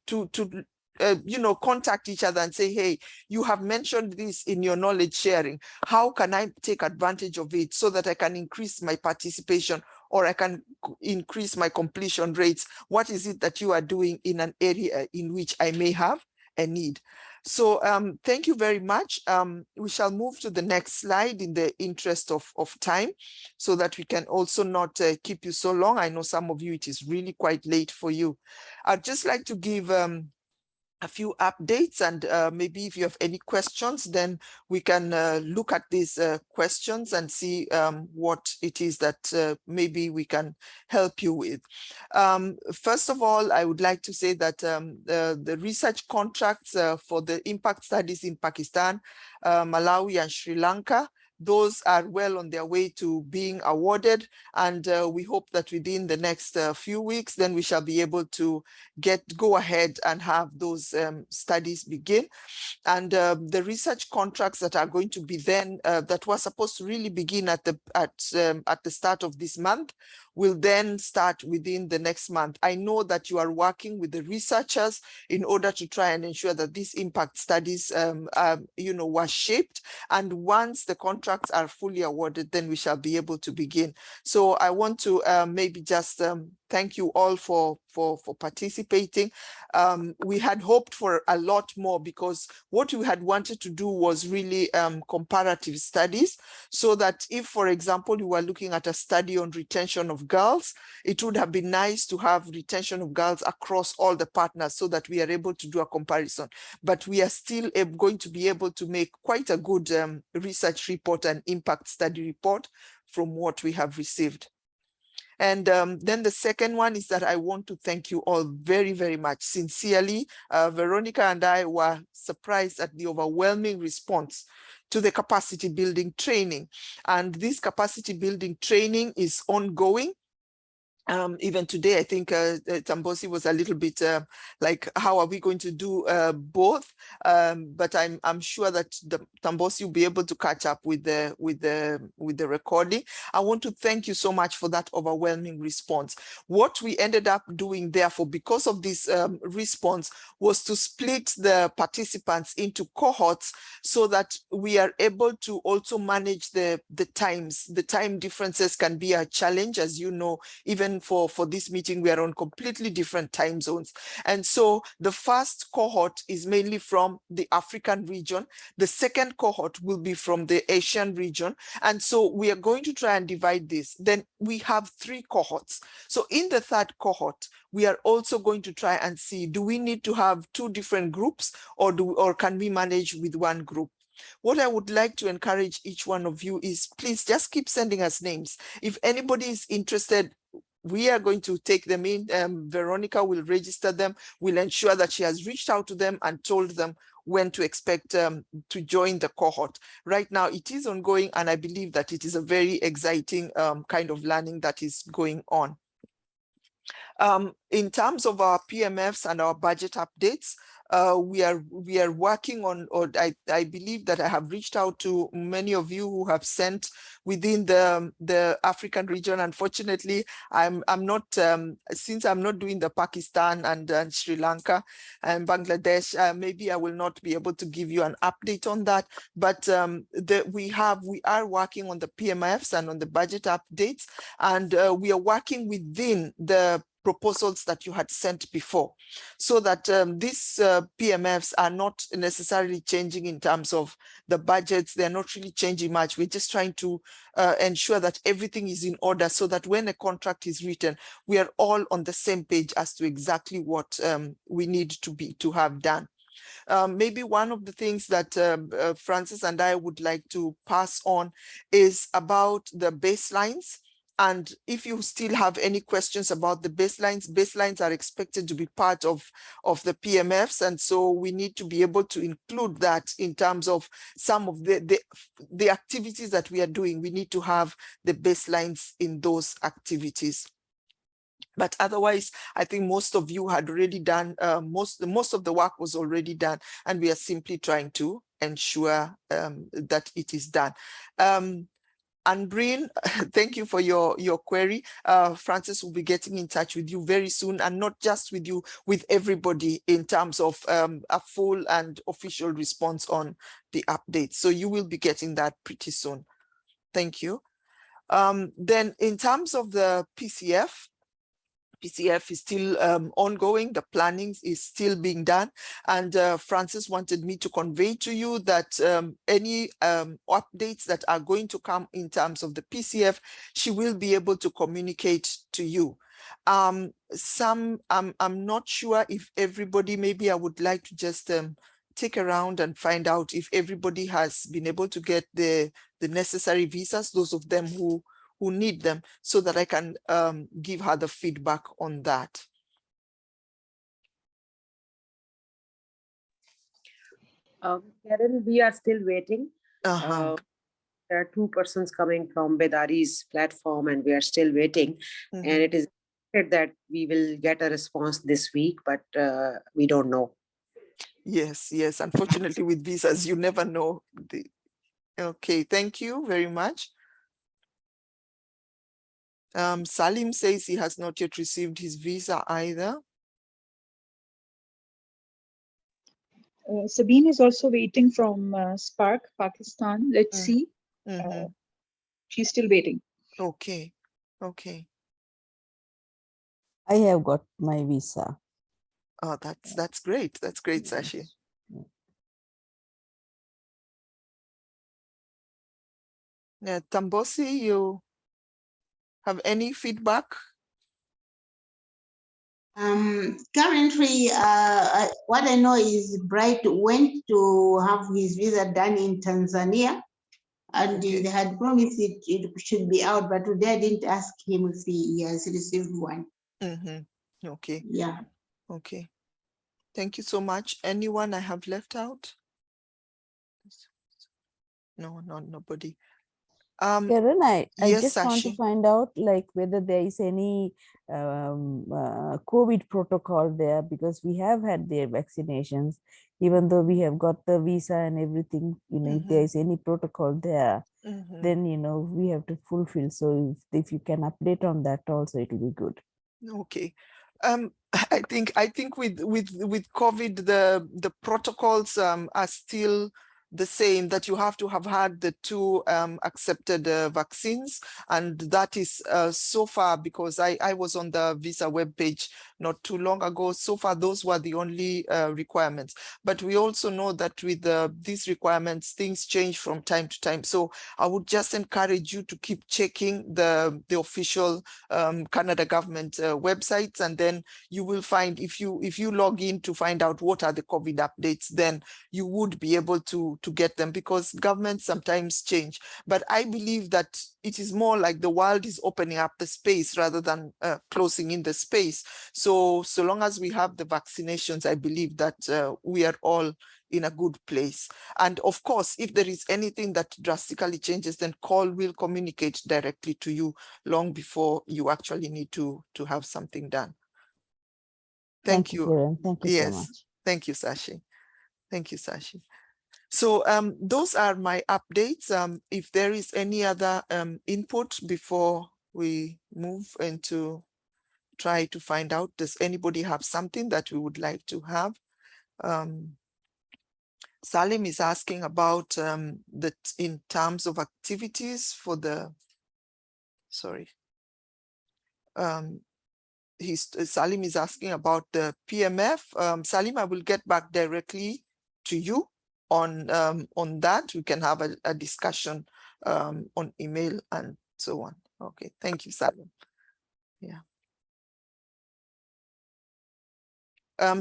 contact each other and say, hey, you have mentioned this in your knowledge sharing. How can I take advantage of it so that I can increase my participation, or I can increase my completion rates? What is it that you are doing in an area in which I may have a need? So thank you very much. We shall move to the next slide in the interest of time, so that we can also not keep you so long. I know some of you, it is really quite late for you. I'd just like to give a few updates, and maybe if you have any questions, then we can look at these questions and see what it is that maybe we can help you with. First of all, I would like to say that the research contracts for the impact studies in Pakistan, Malawi, and Sri Lanka, those are well on their way to being awarded, and we hope that within the next few weeks, then we shall be able to go ahead and have those studies begin. And the research contracts that are going to be then, that were supposed to really begin at the start of this month, will then start within the next month. I know that you are working with the researchers in order to try and ensure that these impact studies were shaped. And once the contracts are fully awarded, then we shall be able to begin. So I want to maybe just thank you all for participating. We had hoped for a lot more, because what we had wanted to do was really comparative studies, so that if, for example, you were looking at a study on retention of girls, it would have been nice to have retention of girls across all the partners, so that we are able to do a comparison. But we are still going to be able to make quite a good research report and impact study report from what we have received. And then the second one is that I want to thank you all very, very much. Sincerely, Veronica and I were surprised at the overwhelming response to the capacity building training. And this capacity building training is ongoing. Even today, I think Tambosi was a little bit like, how are we going to do both? But I'm sure that Tambosi will be able to catch up with the recording. I want to thank you so much for that overwhelming response. What we ended up doing, therefore, because of this response, was to split the participants into cohorts, so that we are able to also manage the times. The time differences can be a challenge, as you know. Even for this meeting, we are on completely different time zones. And so the first cohort is mainly from the African region. The second cohort will be from the Asian region. And so we are going to try and divide this. Then we have 3 cohorts. So in the third cohort, we are also going to try and see, do we need to have 2 different groups, or can we manage with 1 group? What I would like to encourage each one of you is, please just keep sending us names. If anybody is interested, we are going to take them in. Veronica will register them. We'll ensure that she has reached out to them and told them when to expect to join the cohort. Right now, it is ongoing, and I believe that it is a very exciting kind of learning that is going on. In terms of our PMFs and our budget updates, we are working on, or I believe that I have reached out to many of you who have sent within the African region. Unfortunately, I'm not, since I'm not doing the Pakistan and Sri Lanka and Bangladesh, maybe I will not be able to give you an update on that. But we are working on the PMFs and on the budget updates, and we are working within the proposals that you had sent before, so that these PMFs are not necessarily changing in terms of the budgets. They're not really changing much. We're just trying to ensure that everything is in order, so that when a contract is written, we are all on the same page as to exactly what we need to have done. Maybe one of the things that Francis and I would like to pass on is about the baselines. And if you still have any questions about the baselines are expected to be part of the PMFs. And so we need to be able to include that in terms of some of the activities that we are doing. We need to have the baselines in those activities. But otherwise, I think most of you had already done, most of the work was already done, and we are simply trying to ensure that it is done. And Breen, thank you for your query. Francis will be getting in touch with you very soon, and not just with you, with everybody in terms of a full and official response on the updates. So you will be getting that pretty soon. Thank you. Then in terms of the PCF is still ongoing. The planning is still being done. And Francis wanted me to convey to you that any updates that are going to come in terms of the PCF, she will be able to communicate to you. I'm not sure if everybody, maybe I would like to just take around and find out if everybody has been able to get the necessary visas, those of them who need them, so that I can give her the feedback on that. Karen, we are still waiting. Uh-huh. There are 2 persons coming from Bedari's platform, and we are still waiting. And it is expected that we will get a response this week, but we don't know. Yes, unfortunately with visas, you never know. Okay, thank you very much. Salim says he has not yet received his visa either. Sabine is also waiting from Spark, Pakistan. Let's see. She's still waiting. Okay. I have got my visa. Oh, that's great. That's great, Sashi. Yeah, Tambosi, you have any feedback? Currently, what I know is Bright went to have his visa done in Tanzania, and they had promised it should be out, but today I didn't ask him if he has received one. Okay. Yeah. Okay. Thank you so much. Anyone I have left out? No, nobody. Karen, I yes, just want to Sashi. find out like whether there is any COVID protocol there, because we have had their vaccinations, even though we have got the visa and everything, if there is any protocol there, then, we have to fulfill. So if you can update on that also, it will be good. Okay. I think with COVID, the protocols are still the same, that you have to have had the 2 accepted vaccines, and that is so far, because I was on the visa webpage not too long ago. So far, those were the only requirements. But we also know that with these requirements, things change from time to time. So I would just encourage you to keep checking the official Canada government websites, and then you will find, if you log in to find out what are the COVID updates, then you would be able to get them, because governments sometimes change. But I believe that it is more like the world is opening up the space rather than closing in the space. So long as we have the vaccinations, I believe that we are all in a good place. And of course, if there is anything that drastically changes, then CALL will communicate directly to you long before you actually need to have something done. Thank you. Karen. Thank you so much. Thank you, Sashi. Thank you, Sashi. So those are my updates. If there is any other input before we move into try to find out, does anybody have something that we would like to have? Salim is asking about that in terms of activities for the, sorry. Salim is asking about the PMF. Salim, I will get back directly to you on that. We can have a discussion on email and so on. Okay, thank you, Salim. Yeah.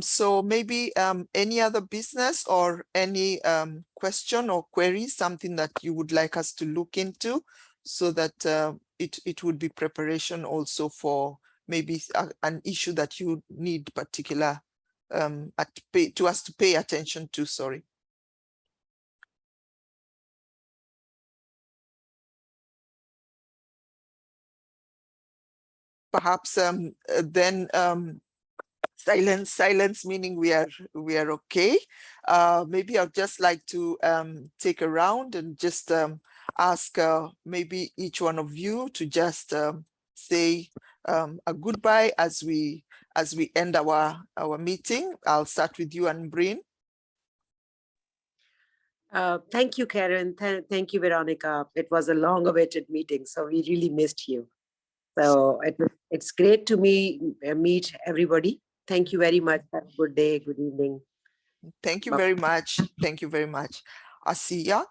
So maybe any other business or any question or query, something that you would like us to look into, so that it would be preparation also for maybe an issue that you need particular to us to pay attention to. Sorry. perhaps then silence meaning we are okay. Maybe I'd just like to take a round and just ask maybe each one of you to just say a goodbye as we end our meeting. I'll start with you, and Breen. Thank you, Karen. Thank you, Veronica. It was a long-awaited meeting, so we really missed you. So it's great to meet everybody. Thank you very much. Have a good day, good evening. Thank you very much. Thank you very much. Asiya?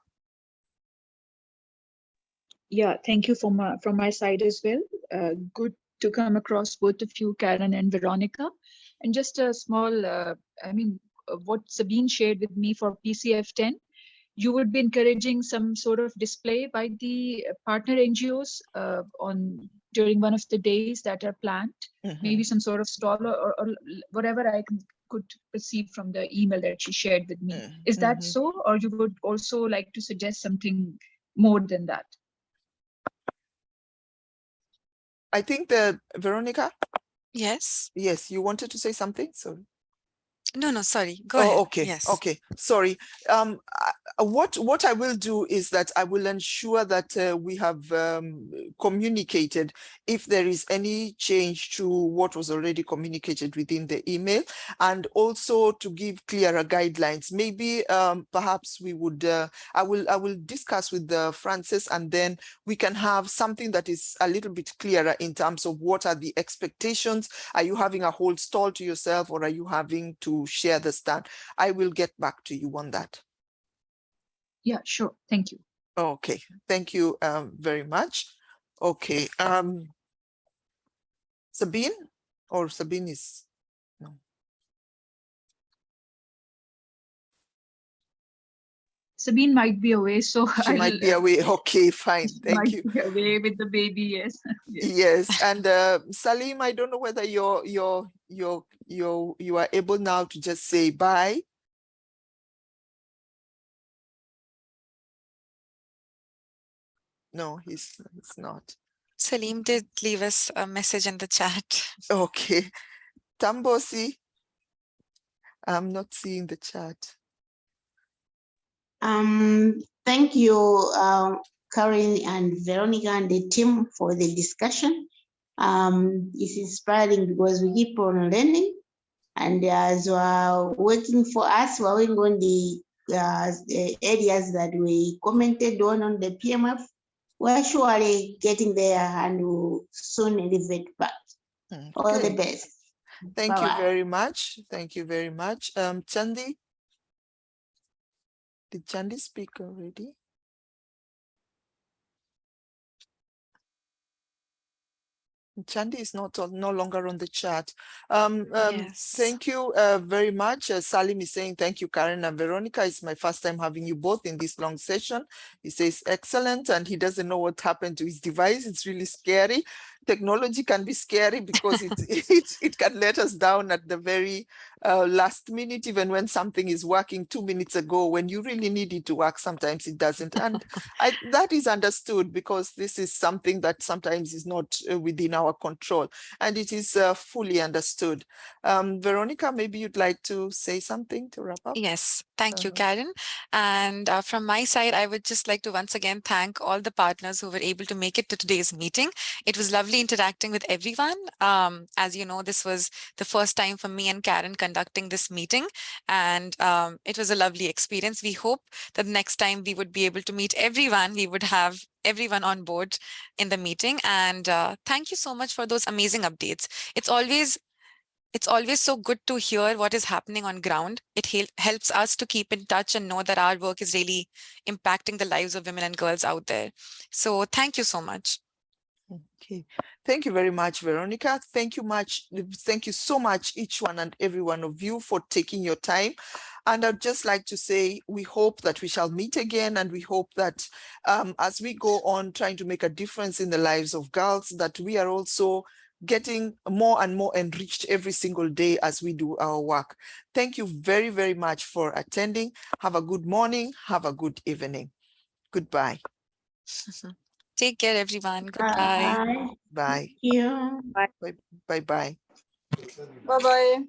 Yeah, thank you from my side as well. Good to come across both of you, Karen and Veronica. And just a small, what Sabine shared with me for PCF 10, you would be encouraging some sort of display by the partner NGOs during one of the days that are planned. Maybe some sort of stall or whatever I could perceive from the email that she shared with me. Is that so, or you would also like to suggest something more than that? I think that Veronica. Yes. Yes, you wanted to say something. Sorry. No, sorry. Go ahead. Okay. Yes. Okay. Sorry. What I will do is that I will ensure that we have communicated if there is any change to what was already communicated within the email, and also to give clearer guidelines. Maybe perhaps we would. I will discuss with Francis, and then we can have something that is a little bit clearer in terms of what are the expectations. Are you having a whole stall to yourself, or are you having to share the stand? I will get back to you on that. Yeah, sure. Thank you. Okay, thank you very much. Okay, Sabine, or Sabine is no. Sabine might be away, so She might be away. Okay, fine. Thank you. Be away with the baby. Yes. Yes, and Salim, I don't know whether you are able now to just say bye. No, he's not. Salim did leave us a message in the chat. Okay, Tambosi, I'm not seeing the chat. Thank you, Karen and Veronica and the team for the discussion. It's inspiring because we keep on learning, and as we're working for us, we're working on the areas that we commented on the PMF. We're surely getting there, and we'll soon elevate back. Okay. All the best. Thank you Bye-bye. very much. Thank you very much. Chandi, did Chandi speak already? Chandi is no longer on the chat. Yes. Thank you very much. Salim is saying thank you, Karen and Veronica. It's my first time having you both in this long session. He says excellent, and he doesn't know what happened to his device. It's really scary. Technology can be scary because it can let us down at the very last minute, even when something is working 2 minutes ago. When you really need it to work, sometimes it doesn't. And that is understood, because this is something that sometimes is not within our control, and it is fully understood. Veronica, maybe you'd like to say something to wrap up? Yes, thank you, Karen. And from my side, I would just like to once again thank all the partners who were able to make it to today's meeting. It was lovely interacting with everyone. As you know, this was the first time for me and Karen conducting this meeting, and it was a lovely experience. We hope that next time we would be able to meet everyone. We would have everyone on board in the meeting. And thank you so much for those amazing updates. It's always so good to hear what is happening on ground. It helps us to keep in touch and know that our work is really impacting the lives of women and girls out there. So thank you so much. Okay, thank you very much, Veronica. Thank you so much, each one and every one of you, for taking your time. And I'd just like to say, we hope that we shall meet again, and we hope that as we go on trying to make a difference in the lives of girls, that we are also getting more and more enriched every single day as we do our work. Thank you very, very much for attending. Have a good morning. Have a good evening. Goodbye. Take care, everyone. Goodbye. Bye. Bye. You. Bye. Bye. Bye bye.